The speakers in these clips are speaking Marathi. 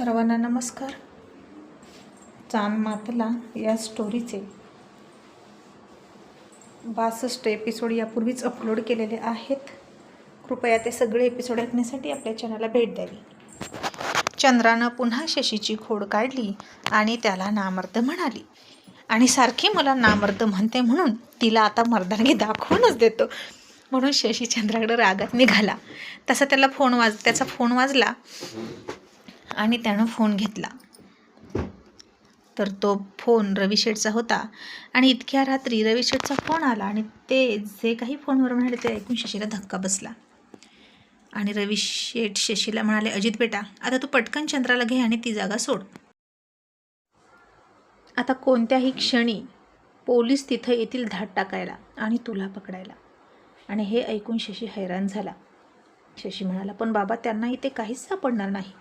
सर्वांना नमस्कार. चांद मातला या स्टोरीचे 62 एपिसोड यापूर्वीच अपलोड केलेले आहेत. कृपया ते सगळे एपिसोड ऐकण्यासाठी आपल्या चॅनलला भेट द्यावी. चंद्रानं पुन्हा शशीची खोड काढली आणि त्याला नामर्द म्हणाली आणि सारखी मला नामर्द म्हणते म्हणून तिला आता मर्दानगी दाखवूनच देतो म्हणून शशी चंद्राकडे रागात निघाला. तसा त्याचा फोन वाजला आणि त्यानं फोन घेतला तर तो फोन रवी शेठचा होता आणि इतक्या रात्री रवी शेठचा फोन आला आणि ते जे काही फोनवर म्हणाले ते ऐकून शशीला धक्का बसला आणि रवी शेठ शशीला म्हणाले, अजित बेटा, आता तू पटकन चंद्राला घे आणि ती जागा सोड. आता कोणत्याही क्षणी पोलीस तिथं येतील धाड टाकायला आणि तुला पकडायला. आणि हे ऐकून शशी हैराण झाला. शशी म्हणाला, पण बाबा, त्यांना इथे काहीच सापडणार नाही.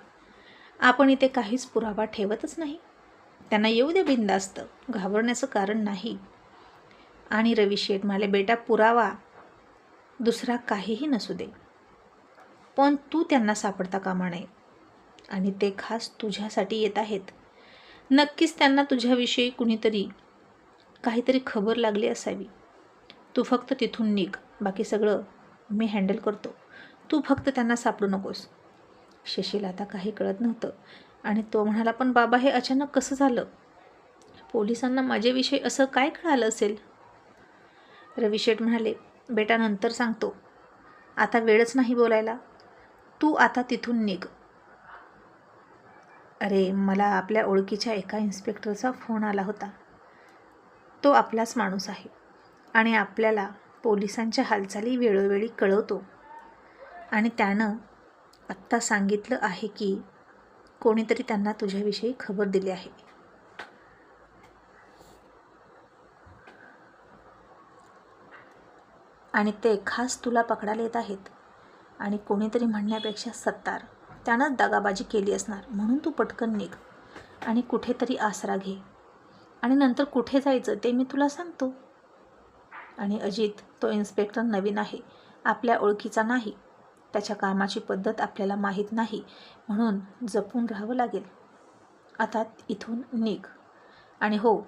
आपण इथे काहीच पुरावा ठेवतच नाही. त्यांना येऊ दे बिनधास्त, घाबरण्याचं कारण नाही. आणि रवी शेठ म्हणाले, बेटा, पुरावा दुसरा काहीही नसू दे, पण तू त्यांना सापडता कामा नये. आणि ते खास तुझ्यासाठी येत आहेत. नक्कीच त्यांना तुझ्याविषयी कुणीतरी काहीतरी खबर लागली असावी. तू फक्त तिथून निघ, बाकी सगळं मी हँडल करतो. तू फक्त त्यांना सापडू नकोस. शशीला आता काही कळत नव्हतं आणि तो म्हणाला, पण बाबा, हे अचानक कसं झालं? पोलिसांना माझ्याविषयी असं काय कळालं असेल? रवी शेठ म्हणाले, बेटा, नंतर सांगतो, आता वेळच नाही बोलायला. तू आता तिथून निघ. अरे, मला आपल्या ओळखीच्या एका इन्स्पेक्टरचा फोन आला होता. तो आपलाच माणूस आहे आणि आपल्याला पोलिसांच्या हालचाली वेळोवेळी कळवतो. आणि त्यानं आत्ता सांगितलं आहे की कोणीतरी त्यांना तुझ्याविषयी खबर दिली आहे. आणि ते खास तुला पकडायला येत आहेत. आणि कोणीतरी म्हणण्यापेक्षा सत्तार, त्यानंच दगाबाजी केली असणार. म्हणून तू पटकन निघ आणि कुठेतरी आसरा घे. आणि नंतर कुठे जायचं ते मी तुला सांगतो. आणि अजित, तो इन्स्पेक्टर नवीन आहे, आपल्या ओळखीचा नाही. त्याच्या कामाची पद्धत आपल्याला माहीत नाही, म्हणून जपून राहावं लागेल. आता इथून निघ. आणि हो,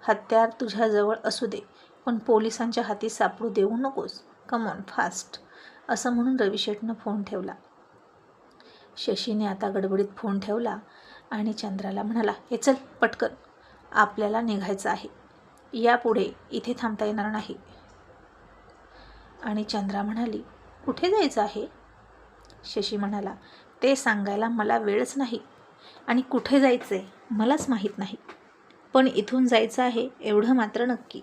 हत्यार तुझ्याजवळ असू दे, पण पोलिसांच्या हाती सापडू देऊ नकोस. Come on, fast. असं म्हणून रवी शेठनं फोन ठेवला. शशीने आता गडबडीत फोन ठेवला आणि चंद्राला म्हणाला, हे चल पटकन, आपल्याला निघायचं आहे. यापुढे इथे थांबता येणार नाही. आणि चंद्रा म्हणाली, कुठे जायचं आहे? शशी म्हणाला, ते सांगायला मला वेळच नाही. आणि कुठे जायचं आहे मलाच माहीत नाही. पण इथून जायचं आहे एवढं मात्र नक्की.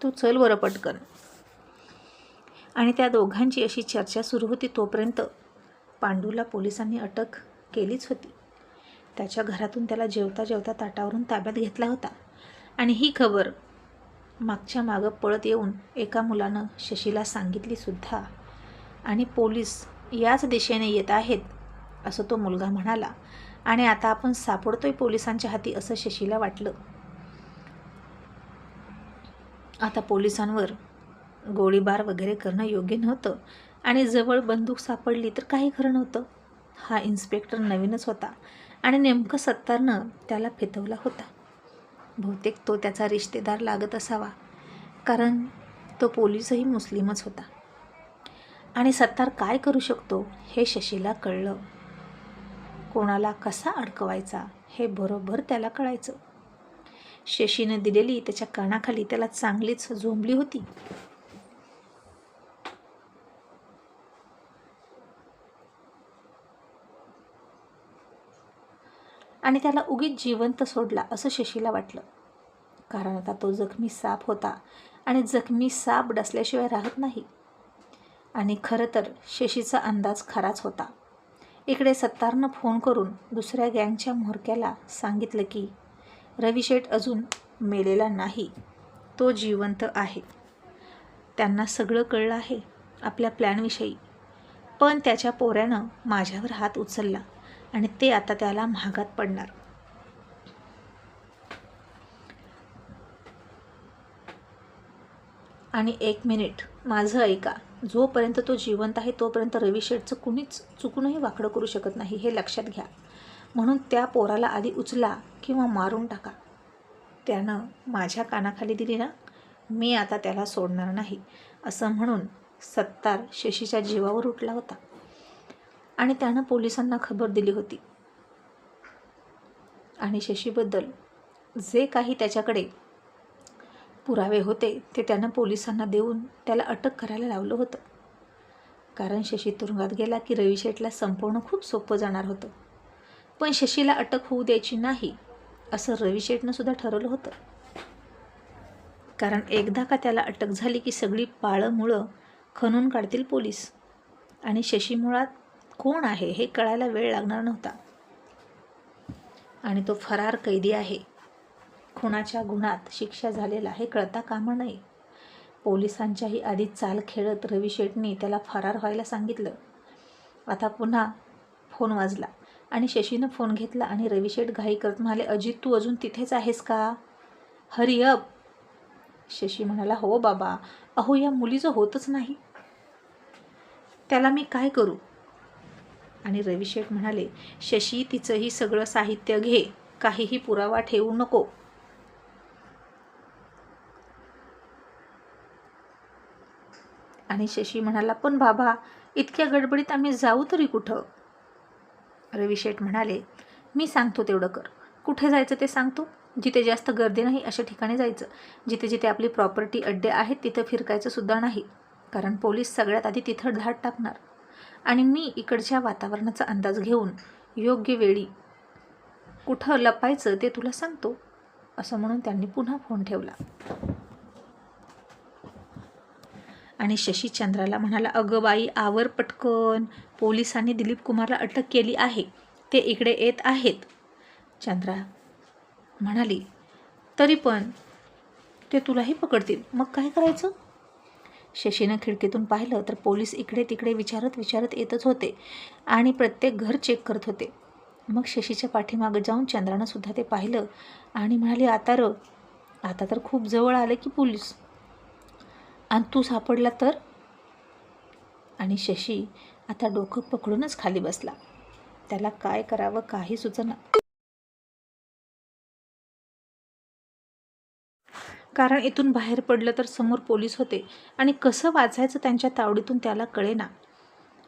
तू चल बरं पटकन. आणि त्या दोघांची अशी चर्चा सुरू होती तोपर्यंत पांडूला पोलिसांनी अटक केलीच होती. त्याच्या घरातून त्याला जेवता जेवता ताटावरून ताब्यात घेतला होता. आणि ही खबर मागच्या मागं पळत येऊन एका मुलानं शशीला सांगितली सुद्धा. आणि पोलीस याच दिशेने येत आहेत असं तो मुलगा म्हणाला. आणि आता आपण सापडतोय पोलिसांच्या हाती असं शशीला वाटलं. आता पोलिसांवर गोळीबार वगैरे करणं योग्य नव्हतं आणि जवळ बंदूक सापडली तर काही खरं नव्हतं. हा इन्स्पेक्टर नवीनच होता आणि नेमकं सत्तारनं त्याला फितवला होता. बहुतेक तो त्याचा रिश्तेदार लागत असावा, कारण तो पोलीसही मुस्लिमच होता. आणि सत्तार काय करू शकतो हे शशीला कळलं. कोणाला कसा अडकवायचा हे बरोबर त्याला कळायचं. शशीने दिलेली त्याच्या कानाखाली त्याला चांगलीच झोंबली होती. आणि त्याला उगीच जिवंत सोडला असं शशीला वाटलं, कारण आता तो जखमी साप होता आणि जखमी साप डसल्याशिवाय राहत नाही. आणि खरं तर शशीचा अंदाज खराच होता. इकडे सत्तारनं फोन करून दुसऱ्या गँगच्या म्होरक्याला सांगितलं की रवी शेठ अजून मेलेला नाही, तो जिवंत आहे. त्यांना सगळं कळलं आहे आपल्या प्लॅनविषयी. पण त्याच्या पोऱ्यानं माझ्यावर हात उचलला आणि ते आता त्याला महागात पडणार. आणि 1 मिनिट माझं ऐका. जोपर्यंत तो जिवंत आहे तोपर्यंत रवी शेठचं कुणीच चुकूनही वाकडं करू शकत नाही, हे लक्षात घ्या. म्हणून त्या पोराला आधी उचला किंवा मारून टाका. त्यानं माझ्या कानाखाली दिली ना, मी आता त्याला सोडणार नाही, असं म्हणून सत्तार शशीच्या जीवावर उठला होता आणि त्यानं पोलिसांना खबर दिली होती. आणि शशीबद्दल जे काही त्याच्याकडे पुरावे होते ते त्यानं पोलिसांना देऊन त्याला अटक करायला लावलं होतं. कारण शशी तुरुंगात गेला की रवी शेठला संपवणं खूप सोपं जाणार होतं. पण शशीला अटक होऊ द्यायची नाही असं रवी शेठनं सुद्धा ठरवलं होतं. कारण एकदा का त्याला अटक झाली की सगळी पाळंमुळं खणून काढतील पोलीस आणि शशी मुळात कोण आहे हे कळायला वेळ लागणार नव्हता. आणि तो फरार कैदी आहे, खुनाच्या गुन्ह्यात शिक्षा झालेला हे कळता कामा नये. पोलिसांच्याही आधी चाल खेळत रवी शेठनी त्याला फरार व्हायला सांगितलं. आता पुन्हा फोन वाजला आणि शशीनं फोन घेतला आणि रवी शेठ घाई करत म्हणाले, अजित तू अजून तिथेच आहेस का? Hurry up. शशी म्हणाला, हो बाबा, अहो या मुलीचं होतच नाही, त्याला मी काय करू? आणि रवी शेठ म्हणाले, शशी तिचंही सगळं साहित्य घे, काहीही पुरावा ठेवू नको. आणि शशी म्हणाला, पण बाबा इतक्या गडबडीत आम्ही जाऊ तरी कुठं? रवी शेठ म्हणाले, मी सांगतो तेवढं कर. कुठे जायचं ते सांगतो. जिथे जास्त गर्दी नाही अशा ठिकाणी जायचं. जिथे जिथे आपली प्रॉपर्टी अड्डे आहेत तिथं फिरकायचं सुद्धा नाही, कारण पोलीस सगळ्यात आधी तिथं धाड टाकणार. आणि मी इकडच्या वातावरणाचा अंदाज घेऊन योग्य वेळी कुठं लपायचं ते तुला सांगतो, असं म्हणून त्यांनी पुन्हा फोन ठेवला. आणि शशी चंद्राला म्हणाला, अगं बाई आवर पटकन, पोलिसांनी दिलीप कुमारला अटक केली आहे, ते इकडे येत आहेत. चंद्रा म्हणाली, तरी पण ते तुलाही पकडतील, मग काय करायचं? शशीनं खिडकीतून पाहिलं तर पोलीस इकडे तिकडे विचारत येतच होते आणि प्रत्येक घर चेक करत होते. मग शशीच्या पाठीमागं जाऊन चंद्रानं सुद्धा ते पाहिलं आणि म्हणाली, आता तर खूप जवळ आले की पोलीस, आणि तू सापडला तर? आणि शशी आता डोकं पकडूनच खाली बसला. त्याला काय करावं काही सुचना. कारण इथून बाहेर पडलं तर समोर पोलीस होते आणि कसं वाचायचं त्यांच्या तावडीतून त्याला कळेना.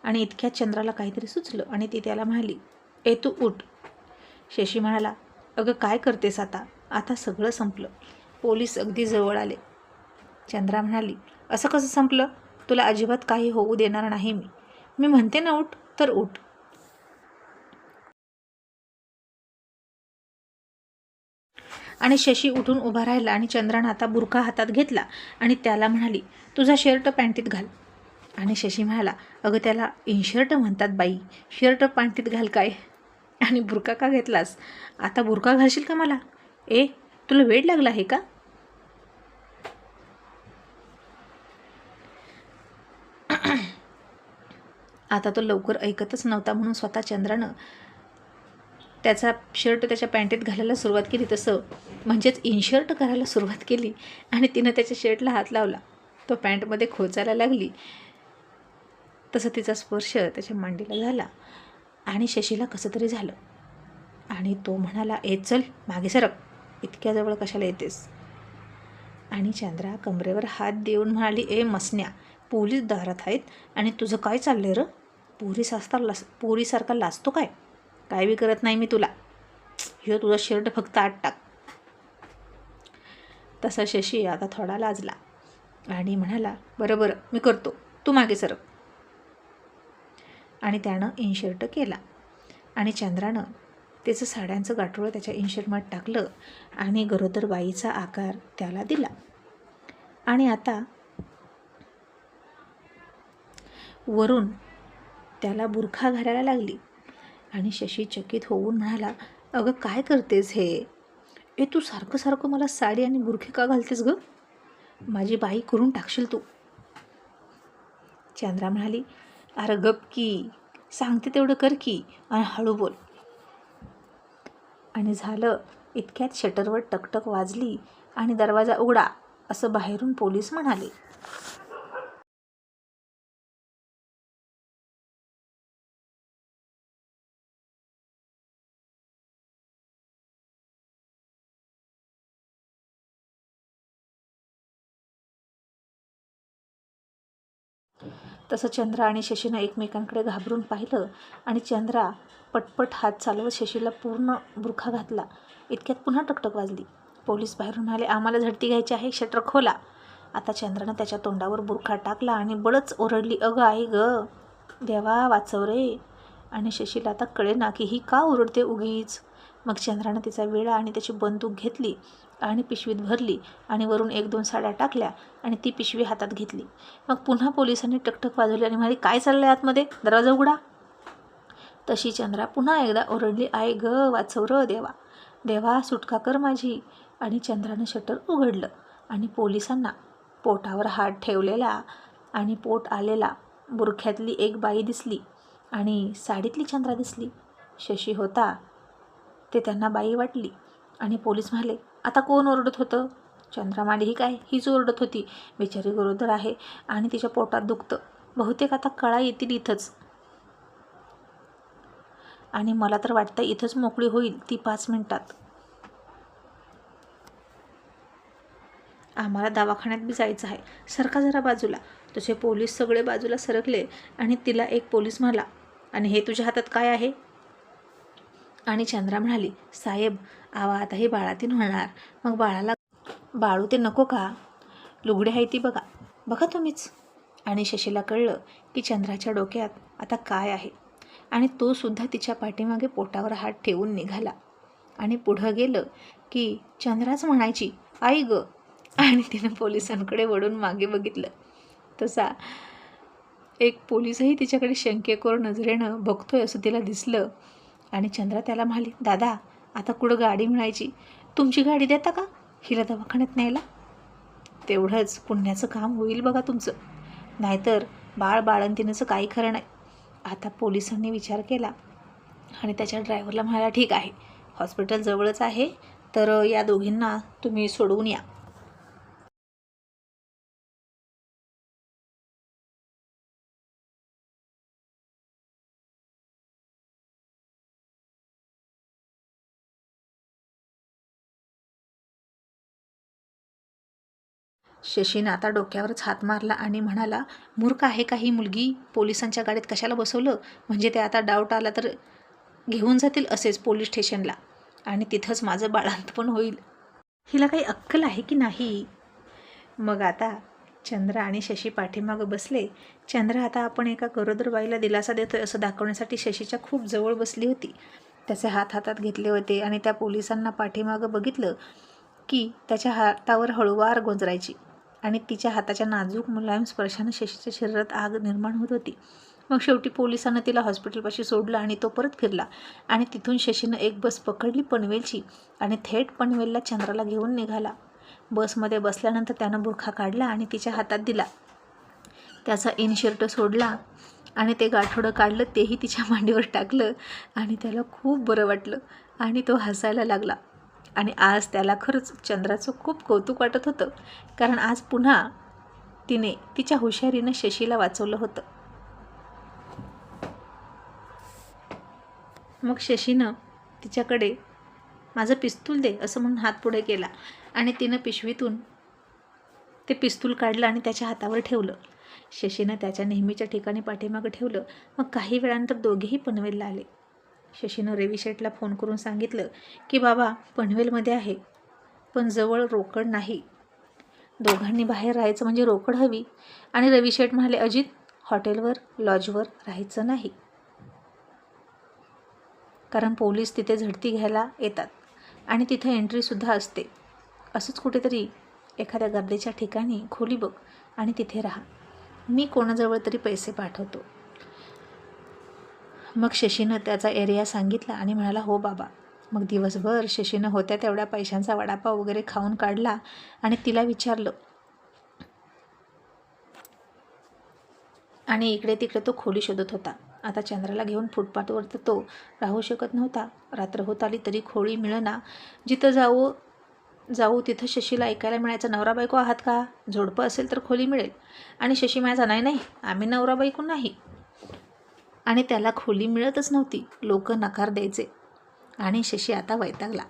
आणि इतक्यात चंद्राला काहीतरी सुचलं आणि ती त्याला म्हणाली, ए तू उठ. शशी म्हणाला, अगं काय करतेस आता सगळं संपलं, पोलीस अगदी जवळ आले. चंद्रा म्हणाली, असं कसं संपलं? तुला अजिबात काही होऊ देणार नाही मी म्हणते ना उठ तर उठ. आणि शशी उठून उभा राहिला आणि चंद्रानं आता बुरखा हातात घेतला आणि त्याला म्हणाली, तुझा शर्ट पॅन्टीत घाल. आणि शशी म्हणाला, अगं त्याला इनशर्ट म्हणतात बाई, शर्ट पॅन्टीत घाल काय? आणि बुरखा का घेतलास? आता बुरखा घालशील का मला? तुला वेड लागला आहे का? आता तो लवकर ऐकतच नव्हता म्हणून स्वतः चंद्रानं त्याचा शर्ट त्याच्या पॅन्टीत घालायला सुरुवात केली, तसं म्हणजेच इनशर्ट करायला सुरुवात केली. आणि तिनं त्याच्या शर्टला हात लावला, तो पॅन्टमध्ये खोचायला लागली. तसं तिचा स्पर्श त्याच्या मांडीला झाला आणि शशीला कसं तरी झालं आणि तो म्हणाला, चल मागे सरक, इतक्या जवळ कशाला येतेस? आणि चंद्रा कमरेवर हात देऊन म्हणाली, मसन्या, पोलीस दारात आहेत आणि तुझं काय चाललंय र? पोरीसारखा लाजतो काय बी करत नाही मी तुला, ह्यो तुझा शर्ट फक्त आत टाक. तसा शशी आता थोडा लाजला आणि म्हणाला, बरं मी करतो, तू मागे सरक. आणि त्यानं इनशर्ट केला आणि चंद्रानं त्याचं साड्यांचं गाठोळं त्याच्या इनशर्टमध्ये टाकलं आणि गरोदर बाईचा आकार त्याला दिला. आणि आता वरून त्याला बुरखा घालायला लागली. आणि शशी चकित होऊन म्हणाला, अगं काय करतेस हे? तू सारखं मला साडी आणि बुरखे का घालतेस ग? माझी बाई करून टाकशील तू. चंद्रा म्हणाली, अरे गप की, सांगते तेवढं कर की आणि हळू बोल. आणि झालं इतक्यात शटरवर टकटक वाजली आणि दरवाजा उघडा असं बाहेरून पोलीस म्हणाले. तसं चंद्रा आणि शशीनं एकमेकांकडे घाबरून पाहिलं आणि चंद्रा पटपट हात चालवत शशीला पूर्ण बुरखा घातला. इतक्यात पुन्हा टकटक वाजली. पोलीस बाहेरून आले. आम्हाला झडती घ्यायची आहे, शटर खोला. आता चंद्रानं त्याच्या तोंडावर बुरखा टाकला आणि बळच ओरडली, अगं आई ग देवा वाचव रे. आणि शशीला आता कळेना की ही का ओरडते उगीच. मग चंद्रानं तिचा वेळा आणि त्याची बंदूक घेतली आणि पिशवीत भरली आणि वरून 1-2 साड्या टाकल्या आणि ती पिशवी हातात घेतली. मग पुन्हा पोलिसांनी टकटक वाजवली आणि म्हणाली, काय चाललंय आतमध्ये, दरवाजा उघडा. तशी चंद्रा पुन्हा एकदा ओरडली, आई ग वाचव र देवा, देवा सुटका कर माझी. आणि चंद्रानं शटर उघडलं आणि पोलिसांना पोटावर हात ठेवलेला आणि पोट आलेला बुरख्यातली एक बाई दिसली आणि साडीतली चंद्रा दिसली. शशी होता ते त्यांना बाई वाटली. आणि पोलीस म्हणाले, आता कोण ओरडत होतं? चंद्रा मांडी, ही काय, हीच ओरडत होती. बिचारी गरोदर आहे आणि तिच्या पोटात दुखतं, बहुतेक आता कळा येतील इथंच. आणि मला तर वाटतं इथंच मोकळी होईल ती 5 मिनिटात. आम्हाला दवाखान्यात बी जायचं आहे, सरका जरा बाजूला. तसे पोलीस सगळे बाजूला सरकले आणि तिला एक पोलीस म्हणाला, आणि हे तुझ्या हातात काय आहे? आणि चंद्रा म्हणाली, साहेब आवा आता ही बाळातीन होणार, मग बाळाला बाळू ते नको का? लुगडे आहे ती बघा, बघा तुम्हीच. आणि शशीला कळलं की चंद्राच्या डोक्यात आता काय आहे. आणि तो सुद्धा तिच्या पाठीमागे पोटावर हात ठेवून निघाला. आणि पुढं गेलं की चंद्राच म्हणायची, आई ग. आणि तिनं पोलिसांकडे वळून मागे बघितलं. तसा एक पोलीसही तिच्याकडे शंकेखोर नजरेनं बघतोय असं तिला दिसलं. आणि चंद्रा त्याला म्हणाली, दादा आता कुठं गाडी मिळायची, तुमची गाडी देता का हिला दवाखान्यात न्यायला? तेवढंच पुण्याचं काम होईल बघा तुमचं, नाहीतर बाळंतिनीचं काही खरं नाही. आता पोलिसांनी विचार केला आणि त्याच्या ड्रायव्हरला म्हणाला, ठीक आहे, हॉस्पिटल जवळच आहे, तर या दोघींना तुम्ही सोडवून या. शशीनं आता डोक्यावरच हात मारला आणि म्हणाला, मूर्ख आहे का ही मुलगी, पोलिसांच्या गाडीत कशाला बसवलं? म्हणजे ते आता डाऊट आला तर घेऊन जातील असेच पोलीस स्टेशनला आणि तिथंच माझं बाळंतपण होईल. हिला काही अक्कल आहे की नाही? मग आता चंद्रा आणि शशी पाठीमागं बसले. चंद्रा आता आपण एका गरोदर बाईला दिलासा देतोय असं दाखवण्यासाठी शशीच्या खूप जवळ बसली होती. त्याचे हात हातात घेतले होते आणि त्या पोलिसांना पाठीमागं बघितलं की त्याच्या हातावर हळूवार गोंजरायची आणि तिच्या हाताच्या नाजूक मुलायम स्पर्शानं शशीच्या शरीरात आग निर्माण होत होती. मग शेवटी पोलिसांना तिला हॉस्पिटलपाशी सोडलं आणि तो परत फिरला. आणि तिथून शशीनं एक बस पकडली पनवेलची आणि थेट पनवेलला चंद्राला घेऊन निघाला. बसमध्ये बसल्यानंतर त्यानं बुरखा काढला आणि तिच्या हातात दिला. त्याचा इनशर्ट सोडला आणि ते गाठोडं काढलं, तेही तिच्या मांडीवर टाकलं आणि त्याला खूप बरं वाटलं आणि तो हसायला लागला. आणि आज त्याला खरंच चंद्राचं खूप कौतुक वाटत होतं, कारण आज पुन्हा तिने तिच्या हुशारीनं शशीला वाचवलं होतं. मग शशीनं तिच्याकडे माझं पिस्तूल दे असं म्हणून हात पुढे केला आणि तिनं पिशवीतून ते पिस्तूल काढलं आणि त्याच्या हातावर ठेवलं. शशीनं त्याच्या नेहमीच्या ठिकाणी पाठीमागं ठेवलं. मग काही वेळानंतर दोघेही पनवेलला आले. शशीनं रवी शेठला फोन करून सांगितलं की बाबा पनवेलमध्ये आहे, पण जवळ रोकड नाही, दोघांनी बाहेर राहायचं म्हणजे रोकड हवी. आणि रवी शेठ म्हणाले, अजित हॉटेलवर लॉजवर राहायचं नाही, कारण पोलीस तिथे झडती घ्यायला येतात आणि तिथे एंट्रीसुद्धा असते. असंच कुठेतरी एखाद्या गर्दीच्या ठिकाणी खोली बघ आणि तिथे राहा, मी कोणाजवळ तरी पैसे पाठवतो. मग शशीनं त्याचा एरिया सांगितला आणि म्हणाला, हो बाबा. मग दिवसभर शशीनं होत्या तेवढ्या पैशांचा वडापाव वगैरे खाऊन काढला आणि तिला विचारलं. आणि इकडे तिकडे तो खोली शोधत होता. आता चंद्राला घेऊन फुटपाथवर तर तो राहू शकत नव्हता. रात्र होत आली तरी खोळी मिळेना. जिथं जाऊ तिथं शशीला ऐकायला मिळायचं, नवरा बायको आहात का, जोडपं असेल तर खोली मिळेल. आणि शशी माझा नाही, आम्ही नवरा बायको नाही. आणि त्याला खोली मिळतच नव्हती, लोक नकार द्यायचे. आणि शशी आता वैतागला.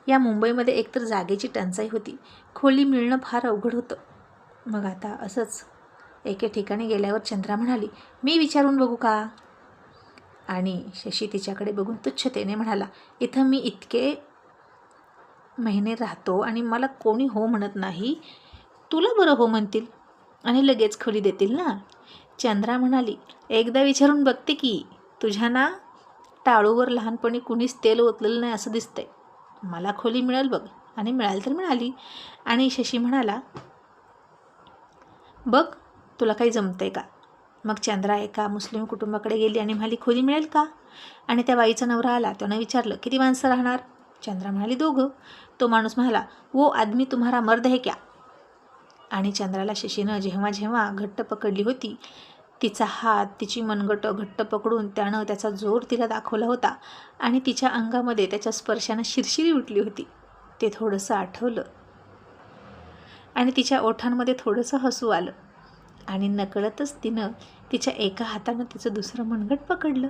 या मुंबईमध्ये एकतर जागेची टंचाई होती, खोली मिळणं फार अवघड होतं. मग आता असंच एके ठिकाणी गेल्यावर चंद्रा म्हणाली, मी विचारून बघू का? आणि शशी तिच्याकडे बघून तुच्छतेने म्हणाला, इथं मी इतके महिने राहतो आणि मला कोणी हो म्हणत नाही, तुला बरं हो म्हणतील आणि लगेच खोली देतील ना? चंद्रा म्हणाली, एकदा विचारून बघते की. तुझ्या ना टाळूवर लहानपणी कुणीच तेल ओतलेलं नाही असं दिसतंय. मला खोली मिळेल बघ. आणि मिळाली तर मिळाली. आणि शशी म्हणाला, बघ तुला काही जमतंय का? मग चंद्रा एका मुस्लिम कुटुंबाकडे गेली आणि म्हणाली, खोली मिळेल का? आणि त्या बाईचा नवरा आला. त्यानं विचारलं, किती माणसं राहणार? चंद्रा म्हणाली, 2. तो माणूस म्हणाला, वो आदमी तुम्हारा मर्द है क्या? आणि चंद्राला शशीनं जेव्हा जेव्हा घट्ट पकडली होती, तिचा हात, तिची मनगटं घट्ट पकडून त्यानं त्याचा जोर तिला दाखवला होता आणि तिच्या अंगामध्ये त्याच्या स्पर्शानं शिरशिरी उठली होती, ते थोडंसं आठवलं आणि तिच्या ओठांमध्ये थोडंसं हसू आलं आणि नकळतच तिनं तिच्या एका हातानं तिचं दुसरं मनगट पकडलं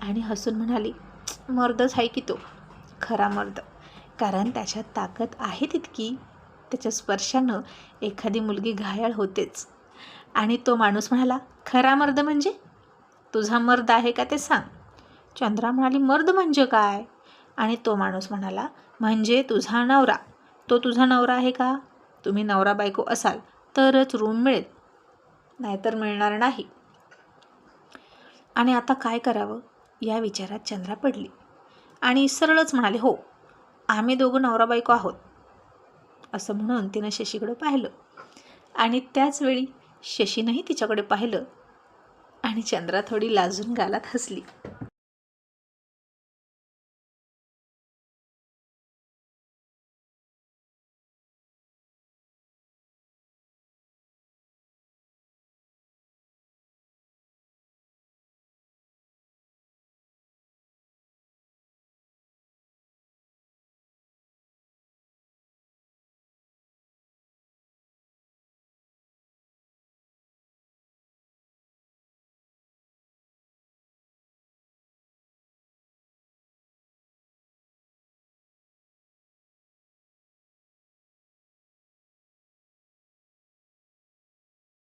आणि हसून म्हणाली, मर्दच आहे की तो, खरा मर्द. कारण त्याच्यात ताकद आहे तितकी. त्याच्या स्पर्शानं एखादी मुलगी घायाळ होतेच. आणि तो माणूस म्हणाला, खरा मर्द म्हणजे? तुझा मर्द आहे का ते सांग. चंद्रा म्हणाली, मर्द म्हणजे काय? आणि तो माणूस म्हणाला, म्हणजे तुझा नवरा. तो तुझा नवरा आहे का? तुम्ही नवरा बायको असाल तरच रूम मिळेल, नाहीतर मिळणार नाही. आणि आता काय करावं या विचारात चंद्रा पडली आणि सरळच म्हणाले, हो, आम्ही दोघं नवरा बायको आहोत. असं म्हणून तिनं शशीकडे पाहिलं आणि त्याच वेळी शशीनंही तिच्याकडे पाहिलं आणि चंद्रा थोडी लाजून गालात हसली.